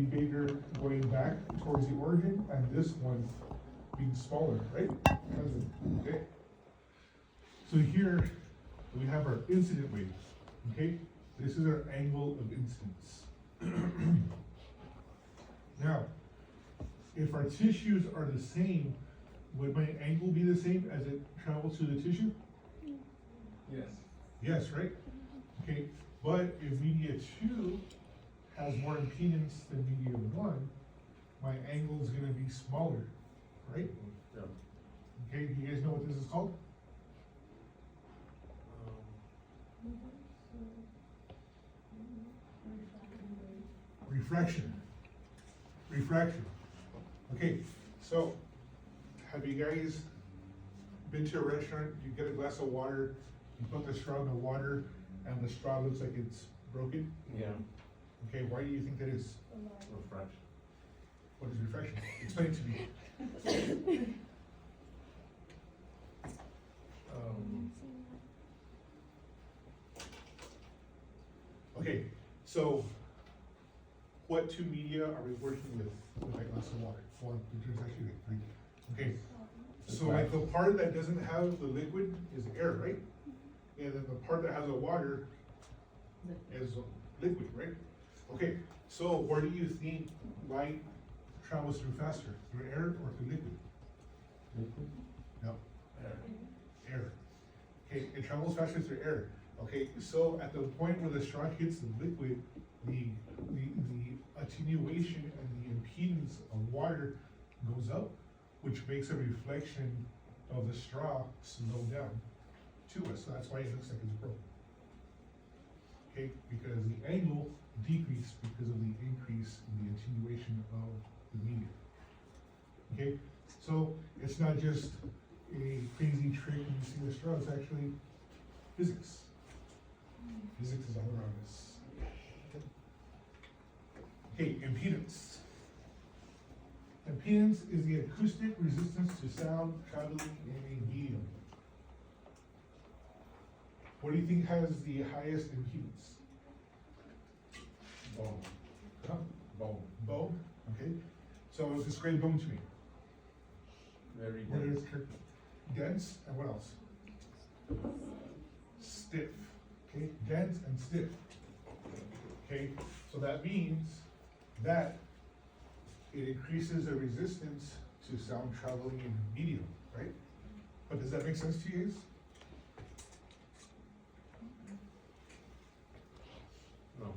bigger going back towards the origin, and this one being smaller, right? Okay. So here we have our incident wave, okay? This is our angle of incidence. Now, if our tissues are the same, would my angle be the same as it travels through the tissue? Yes. Yes, right? Okay, but if media 2 has more impedance than media 1, my angle is gonna be smaller, right? Yeah. Okay, do you guys know what this is called? Refraction. Refraction. Okay, so have you guys been to a restaurant, you get a glass of water, you put the straw in the water, and the straw looks like it's broken? Yeah. Okay, why do you think that is? Refraction. What is refraction? Explain it to me. Okay, so what two media are we working with that glass of water? One, there's actually like three. Okay, so like the part that doesn't have the liquid is air, right? And then the part that has the water is liquid, right? Okay, so where do you think light travels through faster? Through air or through liquid? No, air. Okay, it travels faster through air. Okay, so at the point where the straw hits the liquid, the attenuation and the impedance of water goes up, which makes a reflection of the straw slow down to us. So that's why it looks like it's broken. Okay, because the angle decreased because of the increase in the attenuation of the medium. Okay, so it's not just a crazy trick when you see the straw, it's actually physics. Physics is all around us. Okay, impedance. Impedance is the acoustic resistance to sound traveling in a medium. What do you think has the highest impedance? Bone. Huh? Bone. Bone, okay. So describe bone to me. Very What dense. is dense and what else? Stiff. Okay, dense and stiff. Okay, so that means that it increases the resistance to sound traveling in medium, right? But does that make sense to you guys? No.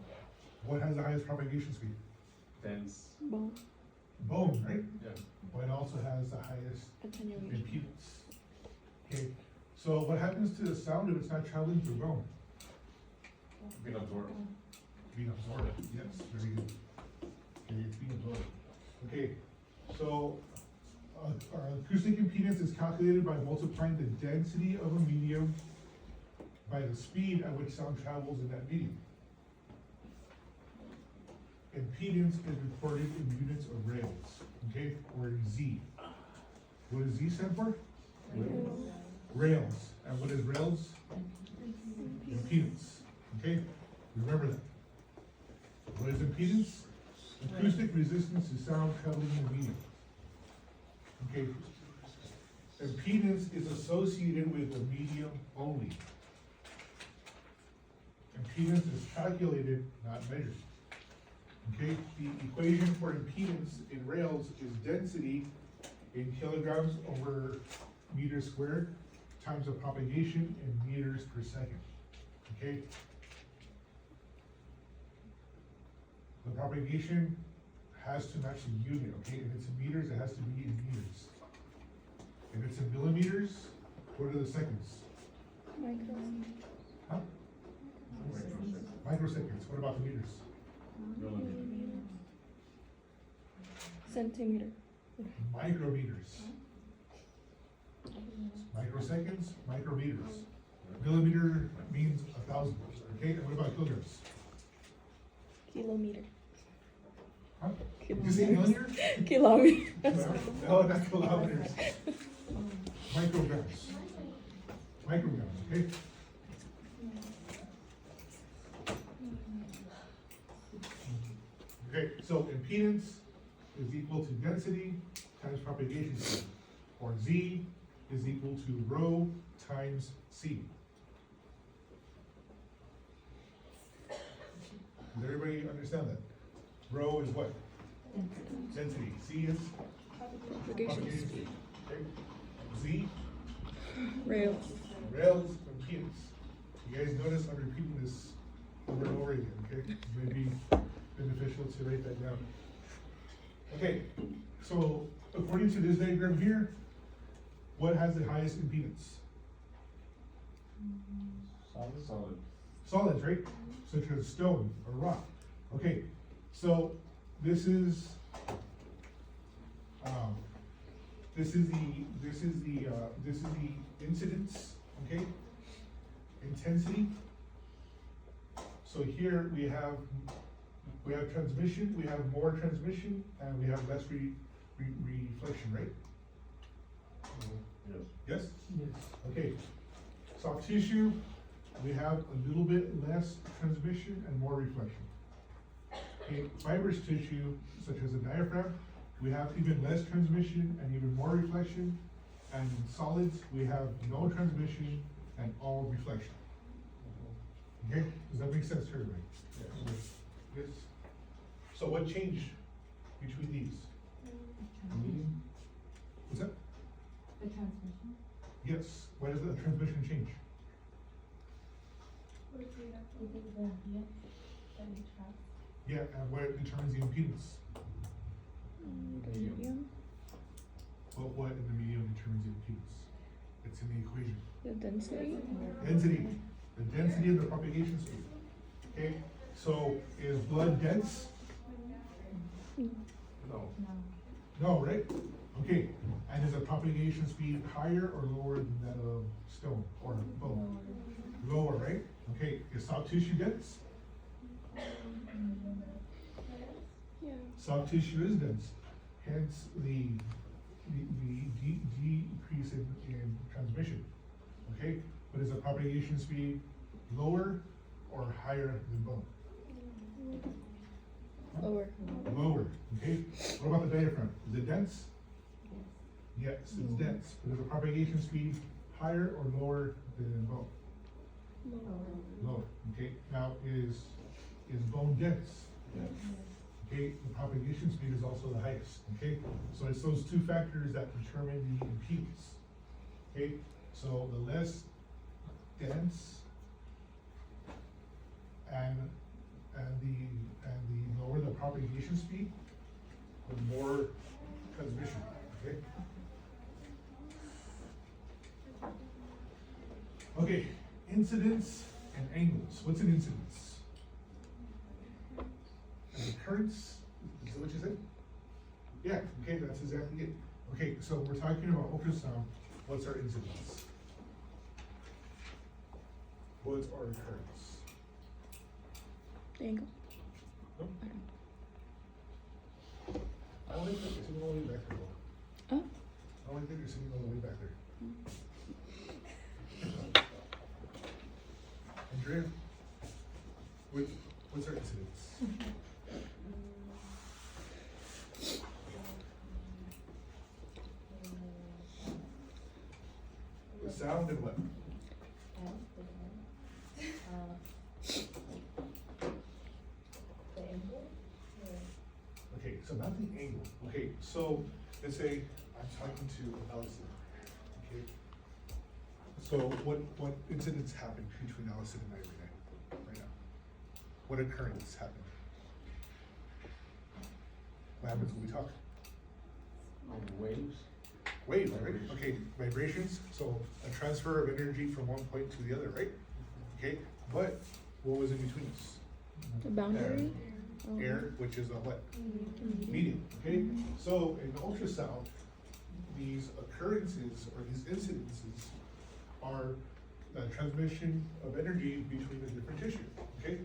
What has the highest propagation speed? Dense. Bone, right? Yeah. But it also has the highest Attenuation. impedance. Okay, so what happens to the sound if it's not traveling through bone? Being absorbed. Being absorbed, yes, very good. Okay, it's being absorbed. Okay, so our acoustic impedance is calculated by multiplying the density of a medium by the speed at which sound travels in that medium. Impedance is recorded in units of rails, okay, or Z. What does Z stand for? Rails. And what is rails? Impedance. Okay, remember that. What is impedance? Acoustic resistance to sound traveling in the medium. Okay, impedance is associated with the medium only. Impedance is calculated, not measured. Okay, the equation for impedance in rails is density in kilograms over meters squared times the propagation in meters per second. Okay? The propagation has to match the unit, okay? If it's in meters, it has to be in meters. If it's in millimeters, what are the seconds? Huh? Microseconds. What about the meters? Millimeter. Centimeter. Micrometers. Microseconds, micrometers. Millimeter means 1,000, okay? And what about kilograms? Kilometer. Huh? Did you say millimeters? Kilometer. No, not kilometers. Micrograms. Micrograms, okay? Okay, so impedance is equal to density times propagation speed, or Z is equal to rho times C. Does everybody understand that? Rho is what? Density. C is Propagation propagation speed. speed. Okay. Z, Rails. rails, impedance. You guys notice I'm repeating this over and over again, okay? It may be beneficial to write that down. Okay, so according to this diagram here, what has the highest impedance? Solid. Solids, right? Such as stone or rock. Okay, so this is the incidence, okay? Intensity. So here we have transmission, we have more transmission, and we have less reflection, right? Yes. Yes? Okay. Soft tissue, we have a little bit less transmission and more reflection. Okay, fibrous tissue, such as the diaphragm, we have even less transmission and even more reflection. And in solids, we have no transmission and all reflection. Okay, does that make sense to everybody? Yes. So what changed between these? What's that? The transmission. Yes, why does the transmission change? Yeah, and what determines the impedance? The medium. Well, what in the medium determines the impedance? It's in the equation. The density. Density, the density of the propagation speed. Okay, so is blood dense? No. No. No, right? Okay, and is the propagation speed higher or lower than that of stone or bone? Lower, right? Okay, is soft tissue dense? Yeah. Soft tissue is dense, hence the decrease in transmission. Okay, but is the propagation speed lower or higher than bone? Lower. Lower, okay? What about the diaphragm? Is it dense? Yes, it's dense, but is the propagation speed higher or lower than bone? Lower, okay? Now, is bone dense? Okay, the propagation speed is also the highest, okay? So it's those two factors that determine the impedance. Okay, so the less dense and the lower the propagation speed, the more transmission, okay? Okay, incidence and angles. What's an incidence? An occurrence, is that what you said? Yeah, okay, that's exactly it. Okay, so we're talking about ultrasound. What's our incidence? What's our occurrence? The angle. No? I don't. I don't think you're sitting all the way back there. Oh. I don't think you're sitting all the way back there. Andrea, what's our incidence? The sound and what? Okay, so not the angle. Okay, so let's say I'm talking to Allison. Okay. So what incidents happened between Allison and I right now? What occurrence happened? What happens when we talk? Waves. Waves, right? Okay, vibrations, so a transfer of energy from one point to the other, right? Okay, but what was in between us? The boundary. Oh. Air, which is a what? Medium, okay? So in ultrasound, these occurrences or these incidences are the transmission of energy between the different tissue, okay?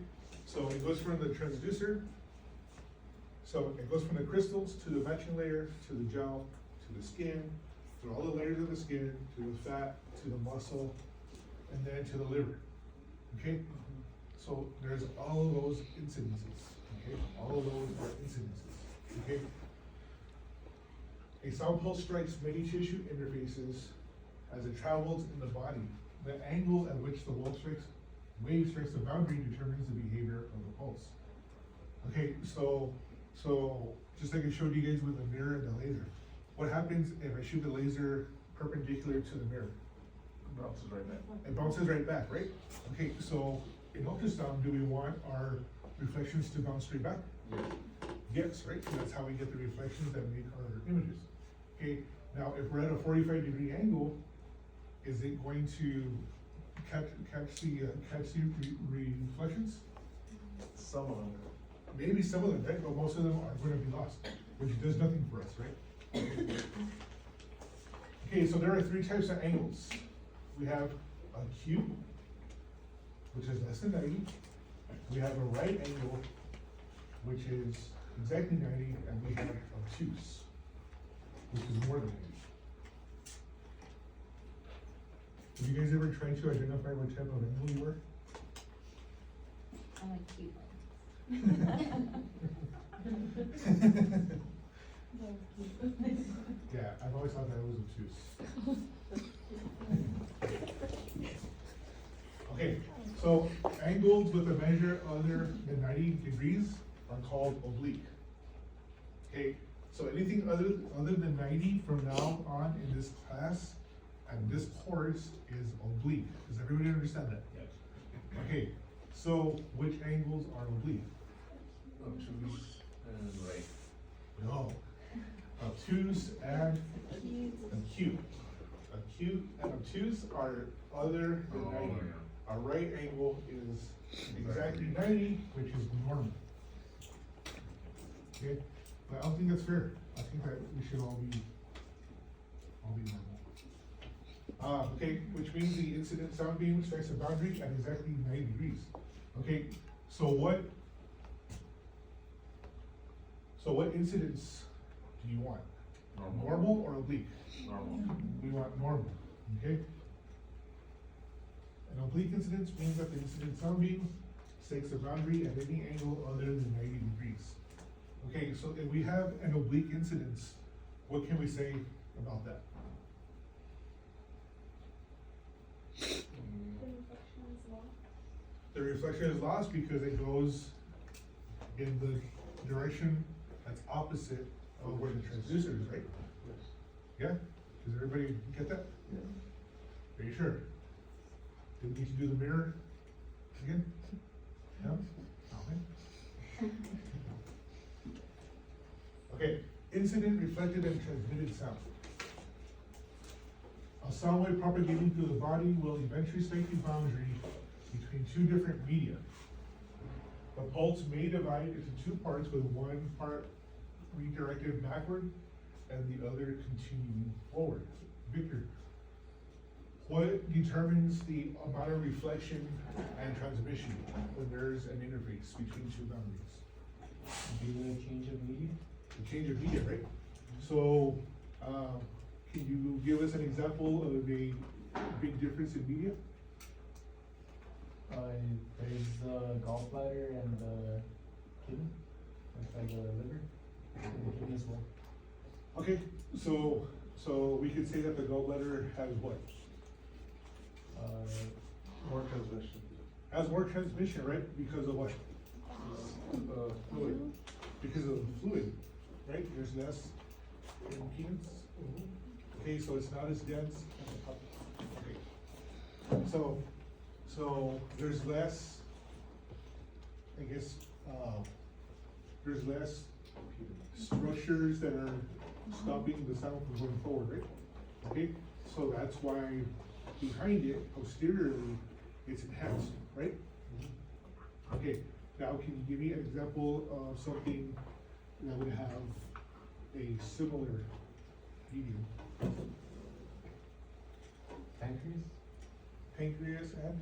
So it goes from the transducer, so it goes from the crystals to the matching layer, to the gel, to the skin, through all the layers of the skin, to the fat, to the muscle, and then to the liver, okay? So there's all of those incidences, okay? All of those are incidences, okay? A sound pulse strikes many tissue interfaces as it travels in the body. The angle at which the wave strikes the boundary determines the behavior of the pulse. Okay, so just like I showed you guys with the mirror and the laser, what happens if I shoot the laser perpendicular to the mirror? Bounces right back. It bounces right back, right? Okay, so in ultrasound, do we want our reflections to bounce straight back? Yes. Yes, right? So that's how we get the reflections that make our images. Okay, now if we're at a 45-degree angle, is it going to catch the reflections? Some of them. Maybe some of them, right? But most of them are going to be lost, which does nothing for us, right? Okay, so there are three types of angles. We have acute, which is less than 90. We have a right angle, which is exactly 90, and we have obtuse, which is more than 90. Have you guys ever tried to identify what type of angle you were? I like cute ones. Yeah, I've always thought that was obtuse. Okay, so angles with a measure other than 90 degrees are called oblique. Okay, so anything other than 90 from now on in this class and this course is oblique. Does everybody understand that? Yes. Okay, so which angles are oblique? Obtuse and right. No. Obtuse and acute. Acute and obtuse are other than 90. Our right angle is exactly 90, which is normal. Okay, but I don't think that's fair. I think that we should all be normal. Okay, which means the incident sound beam strikes a boundary at exactly 90 degrees. Okay, so what incidence do you want? Normal or oblique? Normal. We want normal, okay? An oblique incidence means that the incident sound beam strikes a boundary at any angle other than 90 degrees. Okay, so if we have an oblique incidence, what can we say about that? The reflection is lost because it goes in the direction that's opposite of where the transducer is, right? Yes. Yeah? Does everybody get that? Yes. Are you sure? Do we need to do the mirror again? No? Okay. Okay, incident, reflected, and transmitted sound. A sound wave propagating through the body will eventually strike the boundary between two different media. The pulse may divide into two parts, with one part redirected backward and the other continuing forward. Victor, what determines the amount of reflection and transmission when there's an interface between two boundaries? Be the change of media? The change of media, right? So, can you give us an example of a big difference in media? There's the gallbladder and the kidney, it's like the liver, and the kidney as well. Okay, so we could say that the gallbladder has what? More transmission. Has more transmission, right? Because of what? Fluid. Because of the fluid, right? There's less impedance. Okay, so it's not as dense. Okay. So there's less, I guess, there's less structures that are stopping the sound from going forward, right? Okay, so that's why behind it, posteriorly, it's enhanced, right? Okay, now can you give me an example of something that would have a similar medium? Pancreas? Pancreas and?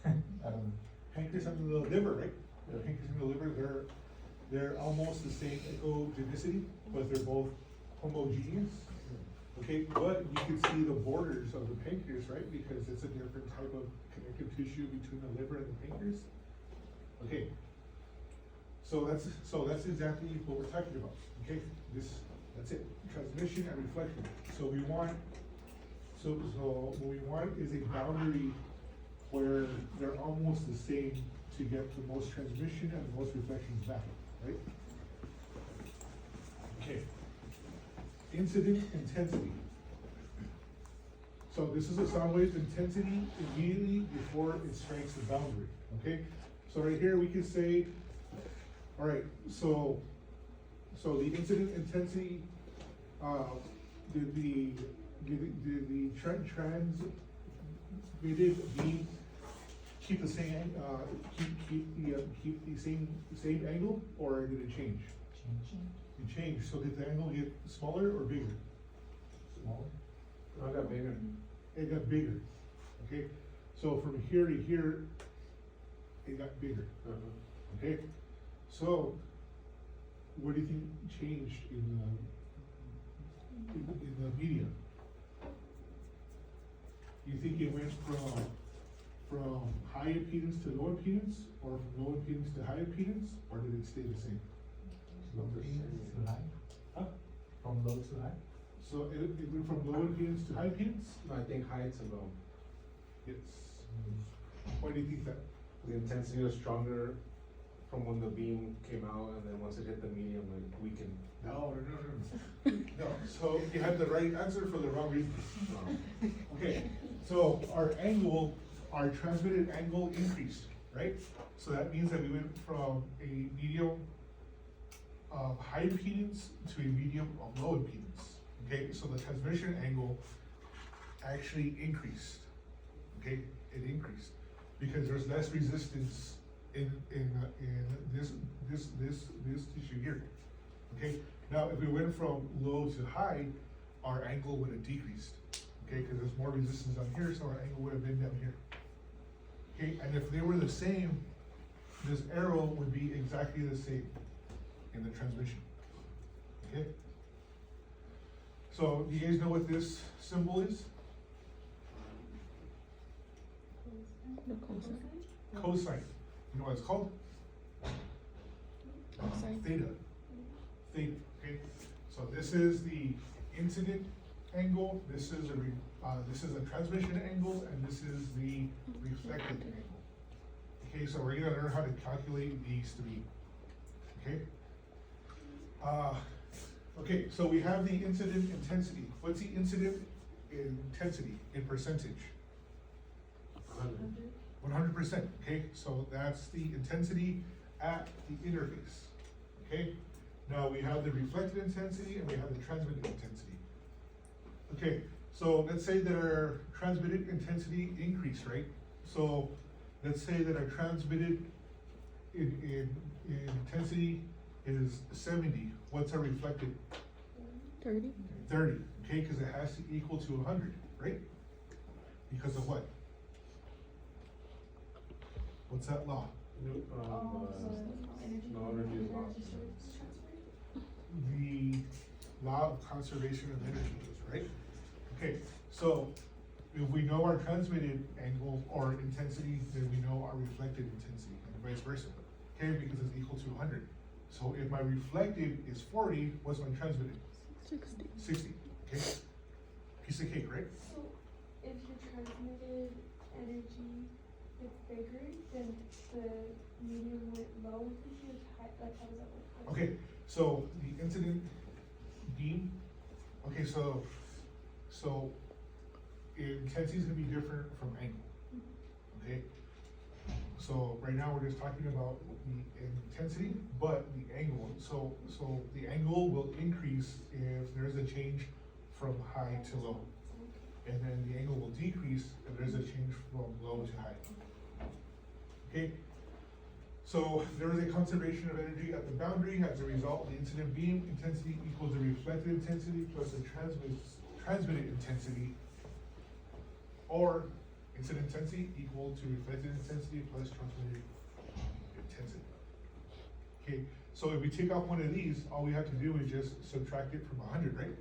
I don't know. Pancreas and the liver, right? The pancreas and the liver, they're almost the same echogenicity, but they're both homogeneous. Okay, but you can see the borders of the pancreas, right? Because it's a different type of connective tissue between the liver and the pancreas. Okay. So that's exactly what we're talking about, okay? That's it, transmission and reflection. So what we want is a boundary where they're almost the same to get the most transmission and the most reflections back, right? Okay. Incident intensity. So this is a sound wave's intensity immediately before it strikes the boundary, okay? So right here, we can say, all right, so the incident intensity, did the transmitted beam keep the same, keep the same angle, or did it change? It changed, so did the angle get smaller or bigger? Smaller. No, I got bigger. It got bigger, okay? So from here to here, it got bigger, okay? So, what do you think changed in the media? You think it went from high impedance to low impedance, or from low impedance to high impedance, or did it stay the same? Low impedance to high? Huh? From low to high? So it went from low impedance to high impedance? No, I think high to low. Yes. Why do you think that? The intensity was stronger from when the beam came out, and then once it hit the medium, it weakened. No. No, so you had the right answer for the wrong reason. Okay, so our angle, our transmitted angle increased, right? So that means that we went from a medium of high impedance to a medium of low impedance. Okay, so the transmission angle actually increased. Okay, it increased because there's less resistance in this tissue here. Okay, now if we went from low to high, our angle would have decreased. Okay, because there's more resistance down here, so our angle would have been down here. Okay, and if they were the same, this arrow would be exactly the same in the transmission. Okay? So, do you guys know what this symbol is? The cosine. Cosine. You know what it's called? Cosine. Theta. Theta, okay? So this is the incident angle, this is a transmission angle, and this is the reflected angle. Okay, so we're gonna learn how to calculate these three. Okay? Okay, so we have the incident intensity. What's the incident intensity in percentage? 100%, okay? So that's the intensity at the interface, okay? Now we have the reflected intensity and we have the transmitted intensity. Okay, so let's say that our transmitted intensity increased, right? So let's say that our transmitted intensity is 70. What's our reflected? 30. 30, okay, because it has to equal to 100, right? Because of what? What's that law? No energy is lost. The law of conservation of energy, right? Okay, so if we know our transmitted angle or intensity, then we know our reflected intensity, and vice versa, okay, because it's equal to 100. So if my reflected is 40, what's my transmitted? 60. 60, okay? Piece of cake, right? So, if your transmitted energy is bigger, then the medium went low, if you was high, like how does that work? Okay, so the incident beam, okay, so intensity is gonna be different from angle, okay? So right now, we're just talking about the intensity, but the angle, so the angle will increase if there's a change from high to low. And then the angle will decrease if there's a change from low to high. Okay? So there is a conservation of energy at the boundary. As a result, the incident beam intensity equals the reflected intensity plus the transmitted intensity, or incident intensity equal to reflected intensity plus transmitted intensity. Okay, so if we take off one of these, all we have to do is just subtract it from 100, right?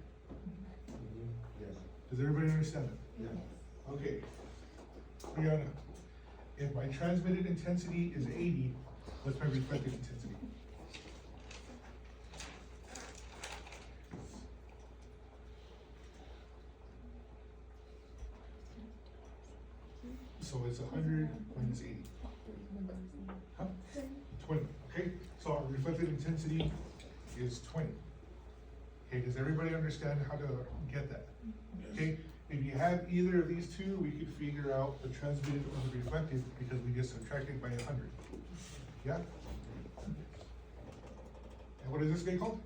Does everybody understand that? Okay. Brianna, if my transmitted intensity is 80, what's my reflected intensity? So it's 100 minus 80. Huh? 20, okay? So our reflected intensity is 20. Okay, does everybody understand how to get that? Okay, if you have either of these two, we could figure out the transmitted or the reflected because we just subtracted by 100. Yeah? And what is this guy called?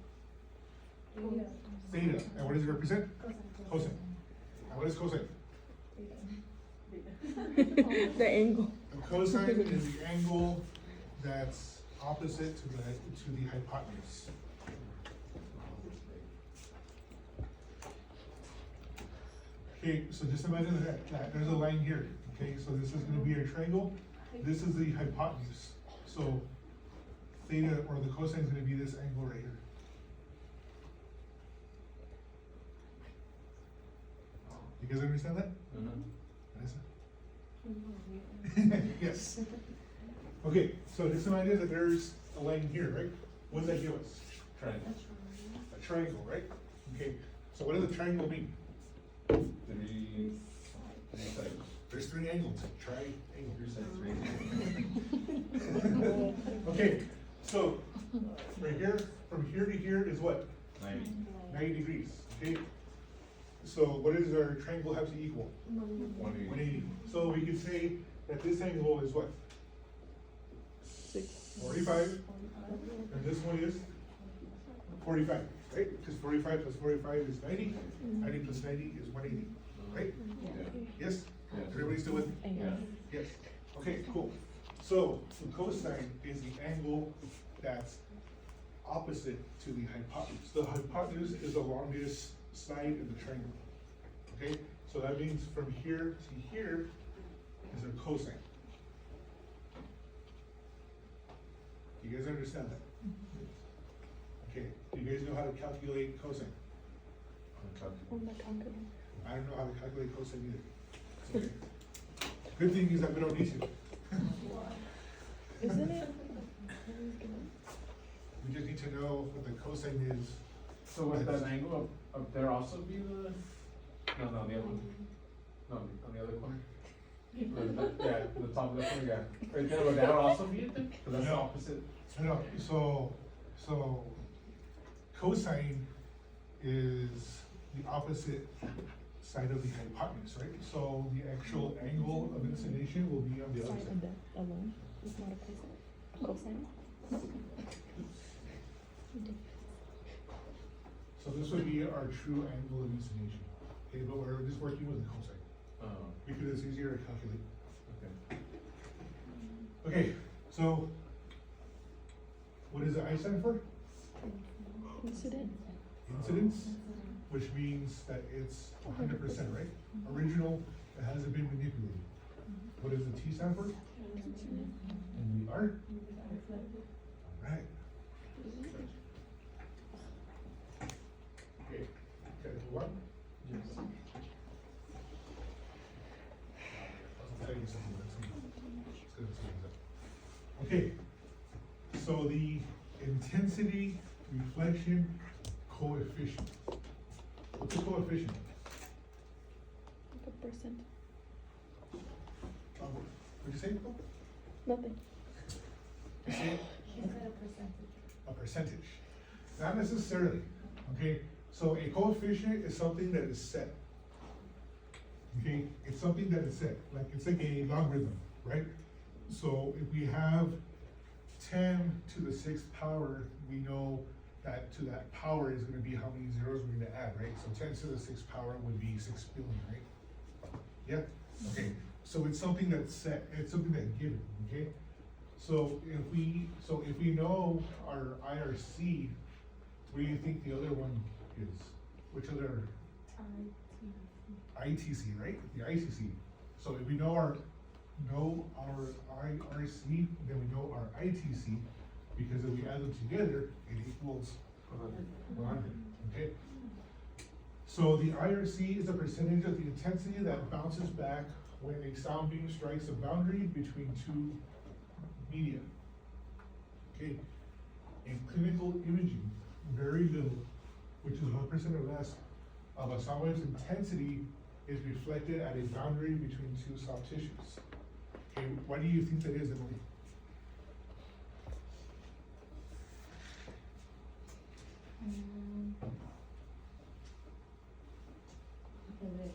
Theta. And what does it represent? Cosine. And what is cosine? The angle. The cosine is the angle that's opposite to the hypotenuse. Okay, so just imagine that there's a line here. Okay, so this is going to be a triangle. This is the hypotenuse. So theta or the cosine is going to be this angle right here. You guys understand that? Vanessa? Yes. Okay, so just imagine that there's a line here, right? What does that give us? Triangle. A triangle, right? Okay, so what does a triangle mean? Three sides. There's three angles. Triangle. Three sides, Okay, so right here, from here to here is what? 90. 90 degrees, okay? So what does our triangle have to equal? 180. 180. So we could say that this angle is what? 45, and this one is 45, right? Because 45 plus 45 is 90, 90 plus 90 is 180, right? Yeah. Yes? Yes. Everybody still with me? Yeah. Yes. Okay, cool. So the cosine is the angle that's opposite to the hypotenuse. The hypotenuse is the longest side of the triangle. Okay, so that means from here to here is a cosine. You guys understand that? Okay, do you guys know how to calculate cosine? On the calculator. I don't know how to calculate cosine either. Okay. Good thing is that we don't need to. Isn't it? We just need to know what the cosine is. So would that angle up there also be the, no, the other one? No, on the other corner? Yeah, the top of the corner, yeah. Right there, would that also be it then? Cause that's the No. opposite. No, so cosine is the opposite side of the hypotenuse, right? So the actual angle of inclination will be on the other Side side. of that alone is not a cosine. Cosine? So this would be our true angle of inclination. Okay, but we're just working with the cosine Oh, because it's easier to calculate. okay. Okay, so what does the I stand for? Incident. Incidence, which means that it's 100%, right? Original, it hasn't been manipulated. What does the T stand for? And we are? Right. Okay, okay, move on. Yes. I'll tell you something, let's go to something else. Okay, so the intensity reflection coefficient. What's the coefficient? Like a percent. What'd you say? Nothing. You say She said a percentage. a percentage. Not necessarily, okay? So a coefficient is something that is set. Okay, it's something that is set, like it's like a logarithm, right? So if we have 10 to the 6th power, we know that to that power is gonna be how many zeros we're gonna add, right? So 10 to the 6th power would be 6 billion, right? Yeah, okay, so it's something that's set, it's something that's given, okay? So if we know our IRC, what do you think the other one is? Which other? ITC, right? The ICC. So if we know our IRC, then we know our ITC, because if we add them together, it equals 100, okay? So the IRC is a percentage of the intensity that bounces back when a sound beam strikes a boundary between two media. Okay, in clinical imaging, very little, which is 1% or less, of a sound wave's intensity is reflected at a boundary between two soft tissues. Okay, why do you think that is, Emily? Because it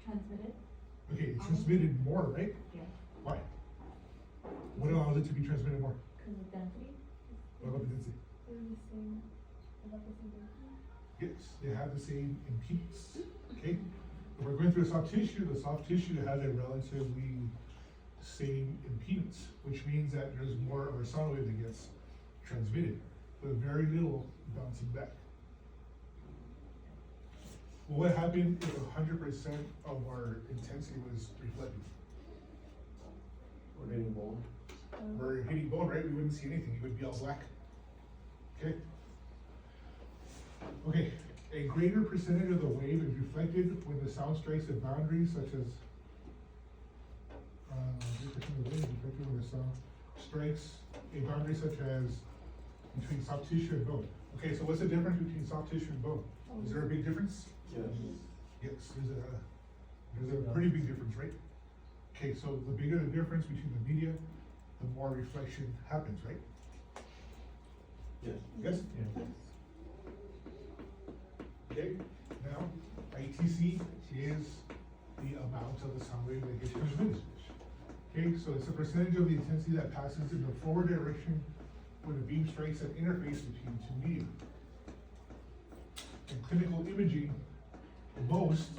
transmitted, Okay, it's transmitted more, right? yeah, Why? What allows it to be transmitted more? because of density. What about the density? They're the same, about the same density. Yes, they have the same impedance, okay? If we're going through a soft tissue, the soft tissue has a relatively same impedance, which means that there's more of a sound wave that gets transmitted, but very little bouncing back. Well, what happened if 100% of our intensity was reflected? We're getting bold. We're hitting bone, right? We wouldn't see anything, it would be all black. Okay? Okay, a greater percentage of the wave is reflected when the sound strikes a boundary such as, greater percentage of the wave is reflected when the sound strikes a boundary such as between soft tissue and bone. Okay, so what's the difference between soft tissue and bone? Is there a big difference? Yes. Yes, there's a pretty big difference, right? Okay, so the bigger the difference between the media, the more reflection happens, right? Yes. Yes? Yeah. Okay, now, ITC is the amount of the sound wave that gets transmitted. Okay, so it's a percentage of the intensity that passes in the forward direction when a beam strikes an interface between two media. In clinical imaging, most,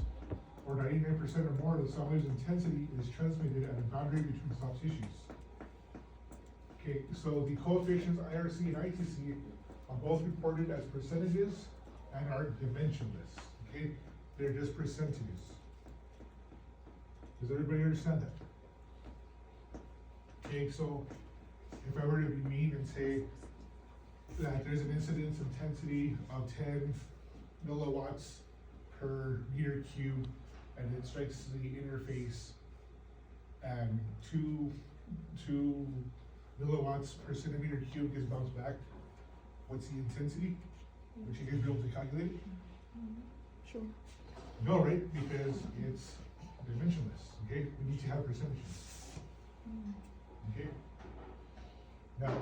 or 99% or more of the sound wave's intensity is transmitted at a boundary between soft tissues. Okay, so the coefficients IRC and ITC are both reported as percentages and are dimensionless, okay? They're just percentages. Does everybody understand that? Okay, so if I were to be mean and say that there's an incidence intensity of 10 milliwatts per meter cube, and it strikes the interface, and two milliwatts per centimeter cube gets bounced back, what's the intensity? Would you guys be able to calculate it? Sure. No, right, because it's dimensionless, okay? We need to have percentages. Okay? Now,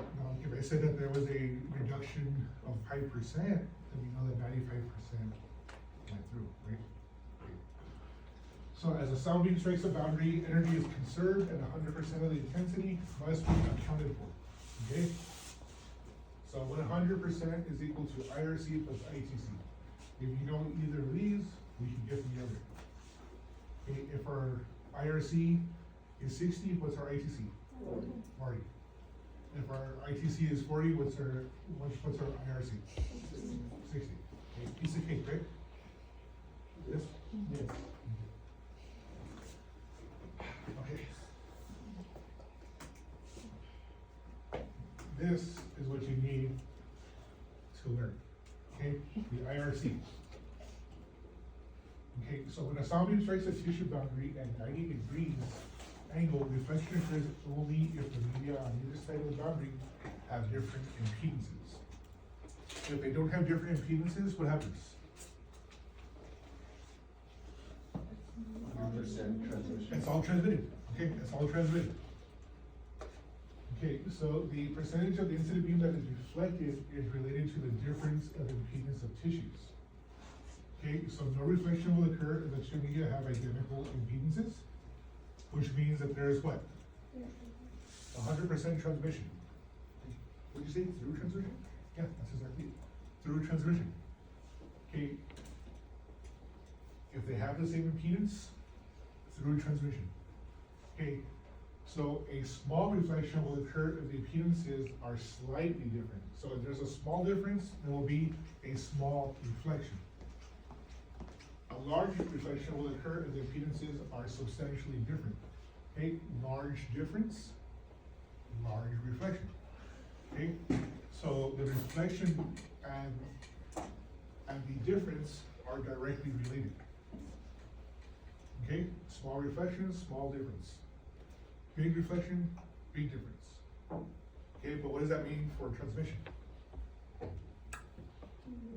if I said that there was a reduction of 5%, then we know that 95% went through, right? Okay. So as a sound beam strikes a boundary, energy is conserved and 100% of the intensity must be accounted for, okay? So 100% is equal to IRC plus ITC. If you know either of these, we can get the other. Okay, if our IRC is 60, what's our ITC? 40. If our ITC is 40, what's our IRC? 60. Okay, piece of cake, right? Yes? Yes. Okay. This is what you need to learn, okay? The IRC. Okay, so when a sound beam strikes a tissue boundary at 90 degrees angle, reflection occurs only if the media on either side of the boundary have different impedances. If they don't have different impedances, what happens? 100% transmission. It's all transmitted, okay, it's all transmitted. Okay, so the percentage of the incident beam that is reflected is related to the difference of impedance of tissues. Okay, so no reflection will occur if the two media have identical impedances, which means that there's what? 100% transmission. What did you say, through transmission? Yeah, that's exactly it, through transmission. Okay, if they have the same impedance, through transmission. Okay, so a small reflection will occur if the impedances are slightly different. So if there's a small difference, there will be a small reflection. A large reflection will occur if the impedances are substantially different. Okay, large difference, large reflection. Okay, so the reflection and the difference are directly related. Okay, small reflection, small difference. Big reflection, big difference. Okay, but what does that mean for transmission?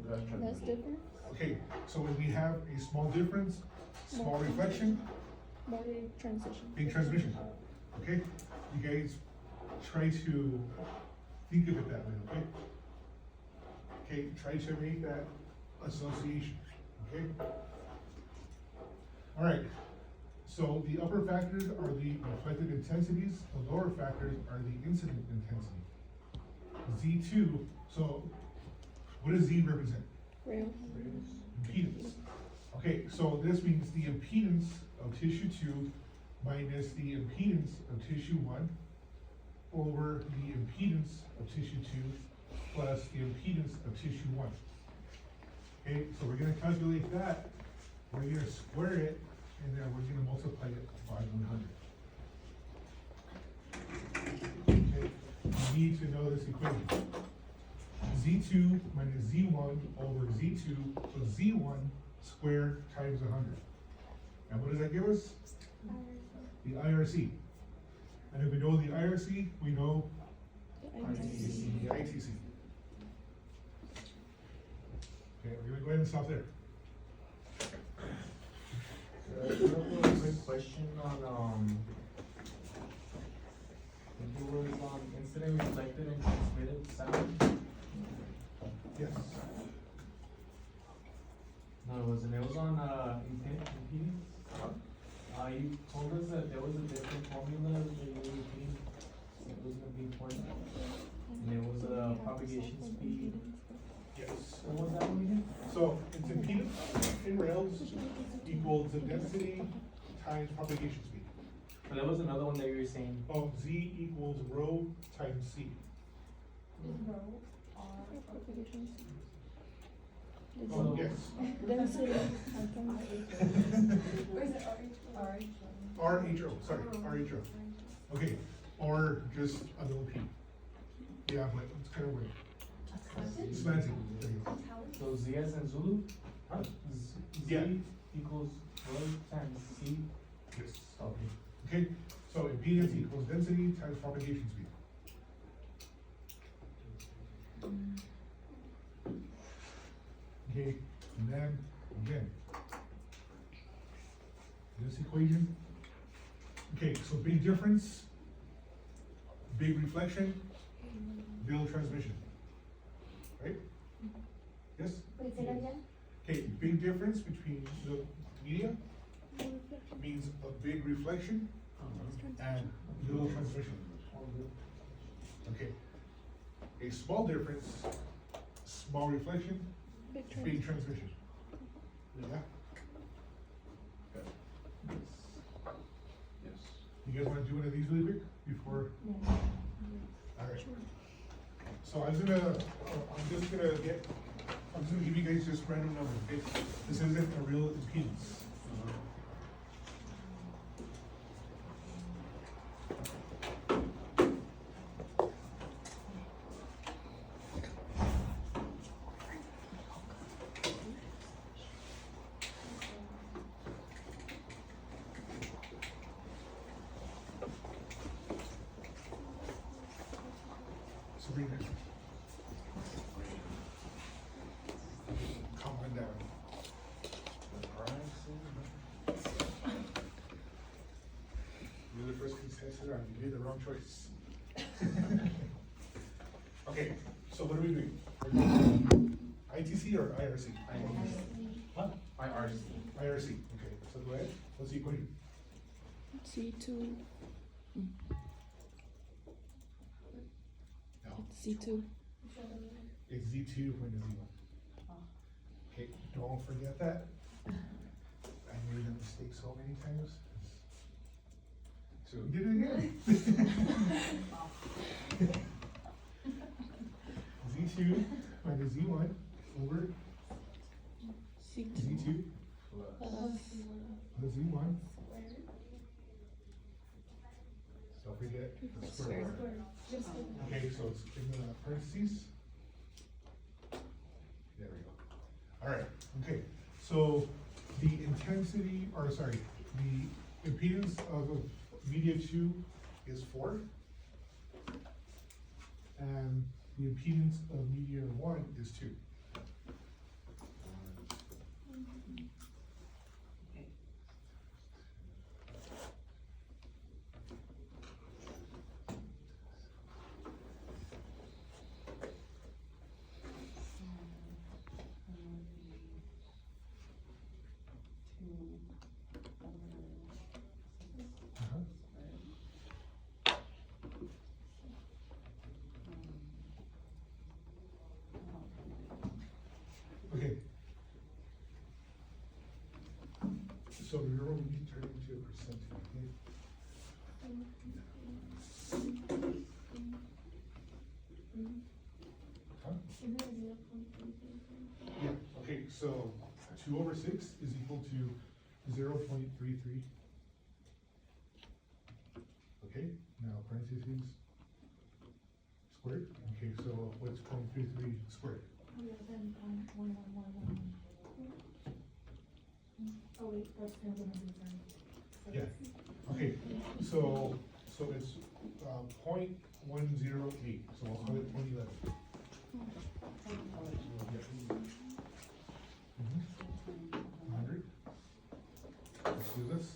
That's different. Okay, so when we have a small difference, small reflection, Big transition. big transmission. Okay, you guys try to think of it that way, okay? Okay, try to make that association, okay? All right, so the upper factors are the reflected intensities, the lower factors are the incident intensity. Z2, so what does Z represent? Real. Impedance. Okay, so this means the impedance of tissue 2 minus the impedance of tissue 1 over the impedance of tissue 2 plus the impedance of tissue 1. Okay, so we're gonna calculate that, we're gonna square it, and then we're gonna multiply it by 100. Okay, you need to know this equation. Z2 minus Z1 over Z2 plus Z1 squared times 100. And what does that give us? The IRC. And if we know the IRC, we know ITC. the ITC. Okay, we're gonna go ahead and stop there. A quick question on, I think it was on incident reflected and transmitted sound. Yes. No, it wasn't, it was on, impedance. You told us that there was a different formula that you were repeating, it was gonna be important. And it was a propagation speed, Yes. what was that one again? So it's impedance in rails equals the density times propagation speed. But there was another one that you were saying, Oh, Z equals rho times C. Oh, yes. Density. Where's it RHO, sorry, RHO. Okay, or just a little p. Yeah, but it's kind of weird. Slanted. There you go. so Z as in Zulu? Huh? Z Yeah. equals rho times C, Yes. okay. Okay, so impedance equals density times propagation speed. Okay, and then, again, this equation. Okay, so big difference, big reflection, little transmission. Right? Yes? Wait, say that again? Okay, big difference between the media means a big reflection and little transmission. Okay. A small difference, small reflection, big transmission. Yeah? Yes. You guys wanna do one of these really quick before? Yeah. Alright. So I'm just gonna give you guys just random numbers, okay? This isn't a real impedance. Sabrina. Calm one down. You're the first contestant, and you made the wrong choice. Okay, so what are we doing? We're doing ITC or IRC? Huh? IRC. IRC, okay, so go ahead, what's the equation? C2. No, C2. it's Z2 minus Z1. Okay, don't forget that. I made that mistake so many times. So we did it again. Z2 minus Z1 over C2. Z2 Plus plus Z1. Don't forget The square water. Square. Just like that. Okay, so it's in the parentheses. There we go. Alright, okay, so the intensity, or sorry, the impedance of media two is 4. And the impedance of media one is 2. Uh-huh. Okay. So remember we need to turn it into a percentage, okay? Huh? Isn't it 0.33? Yeah, okay, so 2/6 is equal to 0.33. Okay, now parentheses squared, okay, so what's 0.33 squared? Then, 1. Oh, wait, that's kind of another thing. Yeah, okay, so it's, 0.108, so I'll call it 0.11. Mhm. 100. Let's do this.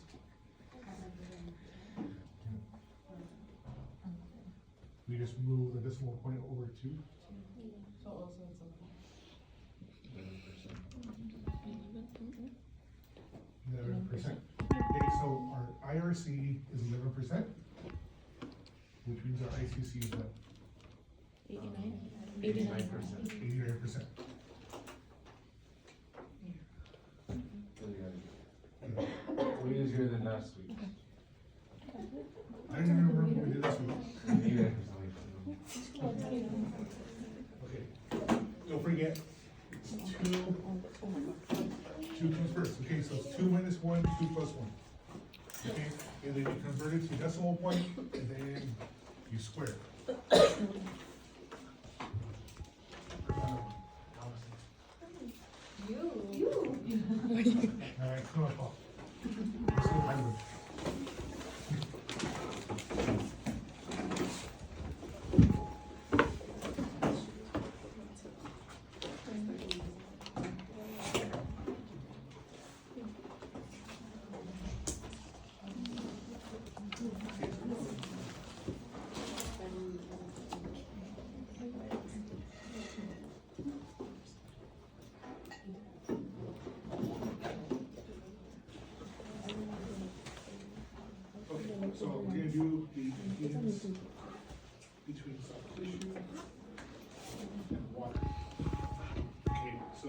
We just move the decimal point over 2. So also it's 11%. Okay, so our IRC is 11%, which means our ICC is what? 89? 89%. 89%. We is here than last week. I don't even remember what we did this week. 89%. Okay, don't forget, it's 2 comes first, okay, so it's 2 minus 1, 2 plus 1. Okay, and then you convert it to decimal point, and then you square it. Alright, come on, Paul. Let's go hybrid. Okay, so we're gonna do the impedance between soft tissue and water. Okay, so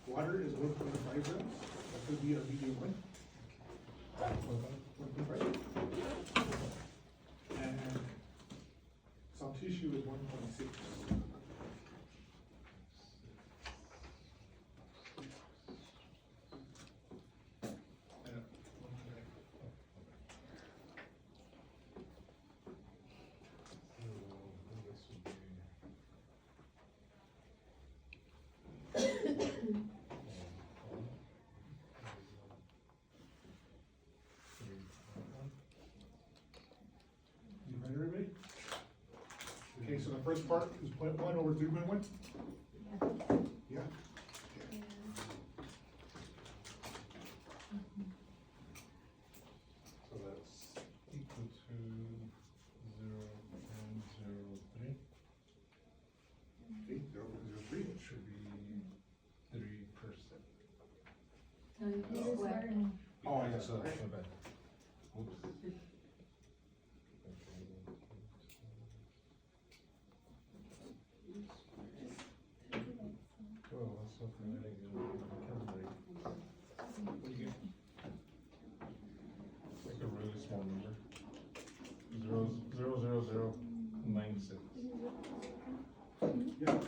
water is 1.5 grams, that could be a medium one. 1.5. And soft tissue is 1.6. You ready, everybody? Okay, so the first part is 0.1 over 3.1? Yeah? So that's equal to 0.03. Okay, 0.03. It should be 3%. Oh, I Yeah, guess so so. that's my bad. Oops. Oh, that's something I didn't calculate. What do you get? It's like a really small number. 0.00096. Yeah,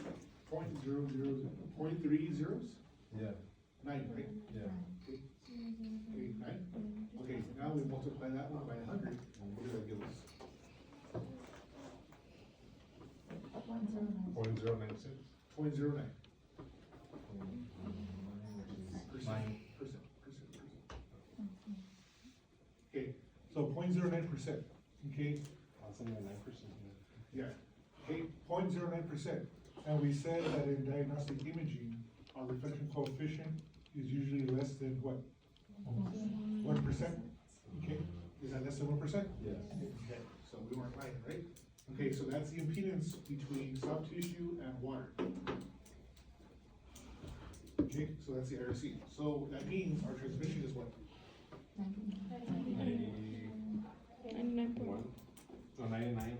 0.3 zeros? Yeah, 9, right? yeah. Okay, 9. Okay, now we multiply that one by 100, and what does that give us? .096. 0.09. Nine. Percent. Okay, so 0.09%, okay, That's only 9%. yeah, okay, 0.09%. And we said that in diagnostic imaging, our reflection coefficient is usually less than what? 1%, okay, is that less than 1%? Yes. Okay, so we weren't lying, right? Okay, so that's the impedance between soft tissue and water. Okay, so that's the IRC. So that means our transmission is what? 99.1. No, 99.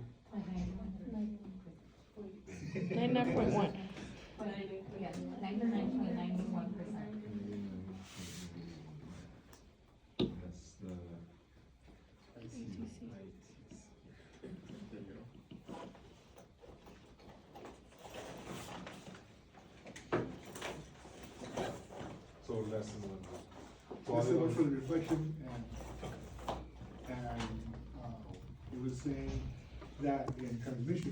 99.1. Yeah, 99.91%. That's the. ATC. There you go. So less than 1. So This is other one than- for the reflection and it was saying that in transmission,